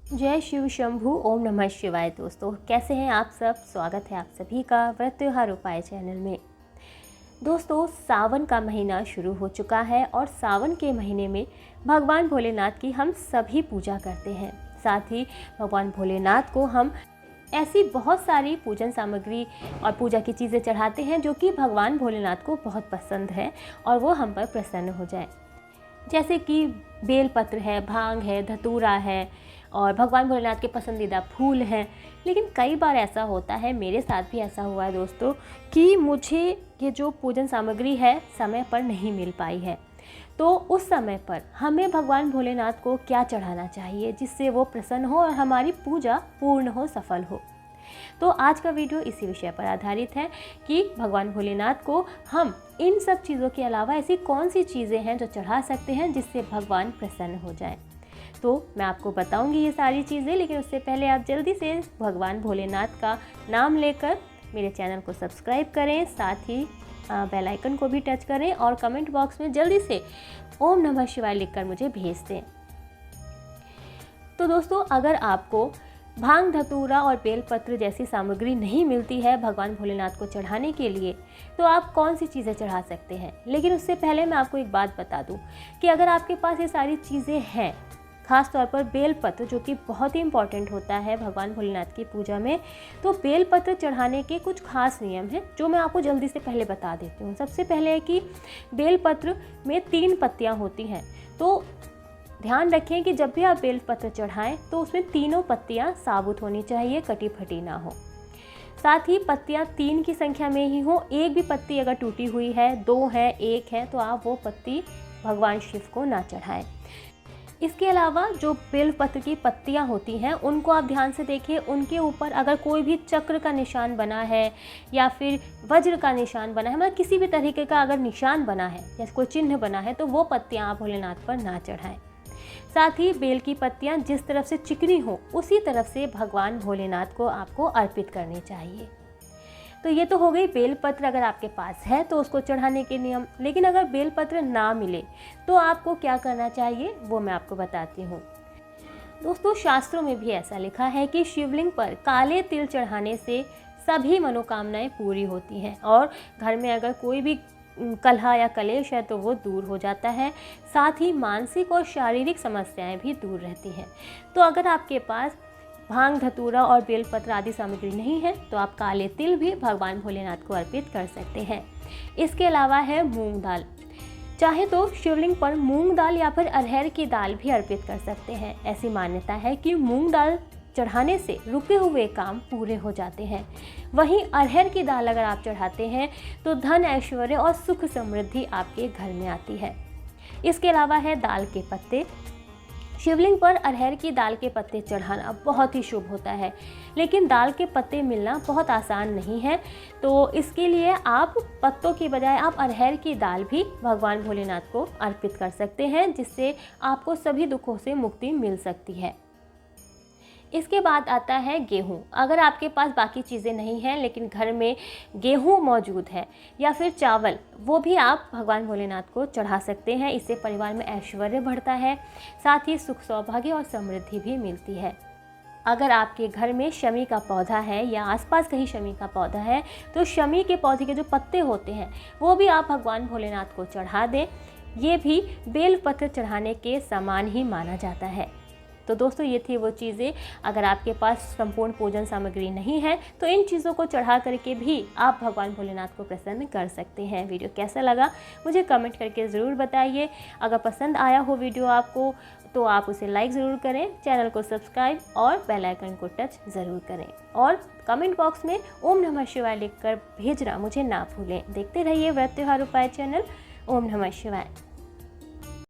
जय शिव शंभू। ओम नमः शिवाय। दोस्तों कैसे हैं आप सब। स्वागत है आप सभी का व्रत त्योहार उपाय चैनल में। दोस्तों सावन का महीना शुरू हो चुका है और सावन के महीने में भगवान भोलेनाथ की हम सभी पूजा करते हैं। साथ ही भगवान भोलेनाथ को हम ऐसी बहुत सारी पूजन सामग्री और पूजा की चीज़ें चढ़ाते हैं जो कि भगवान भोलेनाथ को बहुत पसंद है और वो हम पर प्रसन्न हो जाए। जैसे कि बेलपत्र है, भांग है, धतूरा है और भगवान भोलेनाथ के पसंदीदा फूल हैं। लेकिन कई बार ऐसा होता है, मेरे साथ भी ऐसा हुआ है दोस्तों, कि मुझे ये जो पूजन सामग्री है समय पर नहीं मिल पाई है। तो उस समय पर हमें भगवान भोलेनाथ को क्या चढ़ाना चाहिए जिससे वो प्रसन्न हो और हमारी पूजा पूर्ण हो, सफल हो। तो आज का वीडियो इसी विषय पर आधारित है कि भगवान भोलेनाथ को हम इन सब चीज़ों के अलावा ऐसी कौन सी चीज़ें हैं जो चढ़ा सकते हैं जिससे भगवान प्रसन्न हो जाए। तो मैं आपको बताऊंगी ये सारी चीज़ें, लेकिन उससे पहले आप जल्दी से भगवान भोलेनाथ का नाम लेकर मेरे चैनल को सब्सक्राइब करें, साथ ही बेल आइकन को भी टच करें और कमेंट बॉक्स में जल्दी से ओम नमः शिवाय लिखकर मुझे भेज दें। तो दोस्तों अगर आपको भांग, धतूरा और बेलपत्र जैसी सामग्री नहीं मिलती है भगवान भोलेनाथ को चढ़ाने के लिए, तो आप कौन सी चीज़ें चढ़ा सकते हैं। लेकिन उससे पहले मैं आपको एक बात बता दूं कि अगर आपके पास ये सारी चीज़ें हैं, ख़ास तौर पर बेलपत्र जो कि बहुत ही इम्पॉर्टेंट होता है भगवान भोलेनाथ की पूजा में, तो बेलपत्र चढ़ाने के कुछ खास नियम हैं जो मैं आपको जल्दी से पहले बता देती हूँ। सबसे पहले है कि बेलपत्र में 3 पत्तियाँ होती हैं, तो ध्यान रखें कि जब भी आप बेलपत्र चढ़ाएं तो उसमें तीनों पत्तियां साबुत होनी चाहिए, कटी फटी ना हो। साथ ही पत्तियां 3 की संख्या में ही हो। एक भी पत्ती अगर टूटी हुई है, 2 है, 1 है, तो आप वो पत्ती भगवान शिव को ना चढ़ाएं। इसके अलावा जो बेलपत्र की पत्तियां होती हैं उनको आप ध्यान से देखिए, उनके ऊपर अगर कोई भी चक्र का निशान बना है या फिर वज्र का निशान बना है, मतलब किसी भी तरीके का अगर निशान बना है या कोई चिन्ह बना है, तो वो पत्तियां आप भोलेनाथ पर ना चढ़ाएं। साथ ही बेल की पत्तियां जिस तरफ से चिकनी हो उसी तरफ से भगवान भोलेनाथ को आपको अर्पित करनी चाहिए। तो ये तो हो गई बेलपत्र अगर आपके पास है तो उसको चढ़ाने के नियम। लेकिन अगर बेलपत्र ना मिले तो आपको क्या करना चाहिए वो मैं आपको बताती हूँ। दोस्तों शास्त्रों में भी ऐसा लिखा है कि शिवलिंग पर काले तिल चढ़ाने से सभी मनोकामनाएं पूरी होती हैं और घर में अगर कोई भी कलह या कलेश है तो वो दूर हो जाता है। साथ ही मानसिक और शारीरिक समस्याएं भी दूर रहती हैं। तो अगर आपके पास भांग, धतूरा और बेलपत्र आदि सामग्री नहीं है तो आप काले तिल भी भगवान भोलेनाथ को अर्पित कर सकते हैं। इसके अलावा है मूंग दाल। चाहे तो शिवलिंग पर मूंग दाल या फिर अरहर की दाल भी अर्पित कर सकते हैं। ऐसी मान्यता है कि मूंग दाल चढ़ाने से रुके हुए काम पूरे हो जाते हैं। वहीं अरहर की दाल अगर आप चढ़ाते हैं तो धन, ऐश्वर्य और सुख समृद्धि आपके घर में आती है। इसके अलावा है दाल के पत्ते। शिवलिंग पर अरहर की दाल के पत्ते चढ़ाना बहुत ही शुभ होता है, लेकिन दाल के पत्ते मिलना बहुत आसान नहीं है। तो इसके लिए आप पत्तों की बजाय आप अरहर की दाल भी भगवान भोलेनाथ को अर्पित कर सकते हैं, जिससे आपको सभी दुखों से मुक्ति मिल सकती है। इसके बाद आता है गेहूँ। अगर आपके पास बाकी चीज़ें नहीं हैं लेकिन घर में गेहूँ मौजूद है या फिर चावल, वो भी आप भगवान भोलेनाथ को चढ़ा सकते हैं। इससे परिवार में ऐश्वर्य बढ़ता है, साथ ही सुख, सौभाग्य और समृद्धि भी मिलती है। अगर आपके घर में शमी का पौधा है या आसपास कहीं शमी का पौधा है तो शमी के पौधे के जो पत्ते होते हैं वो भी आप भगवान भोलेनाथ को चढ़ा दें। ये भी बेलपत्र चढ़ाने के समान ही माना जाता है। तो दोस्तों ये थी वो चीज़ें। अगर आपके पास संपूर्ण पूजन सामग्री नहीं है तो इन चीज़ों को चढ़ा करके भी आप भगवान भोलेनाथ को प्रसन्न कर सकते हैं। वीडियो कैसा लगा मुझे कमेंट करके ज़रूर बताइए। अगर पसंद आया हो वीडियो आपको तो आप उसे लाइक ज़रूर करें, चैनल को सब्सक्राइब और बेल आइकन को टच ज़रूर करें और कमेंट बॉक्स में ओम नमः शिवाय लिखकर भेजना मुझे ना भूलें। देखते रहिए व्रत त्योहार उपाय चैनल। ओम नमः शिवाय।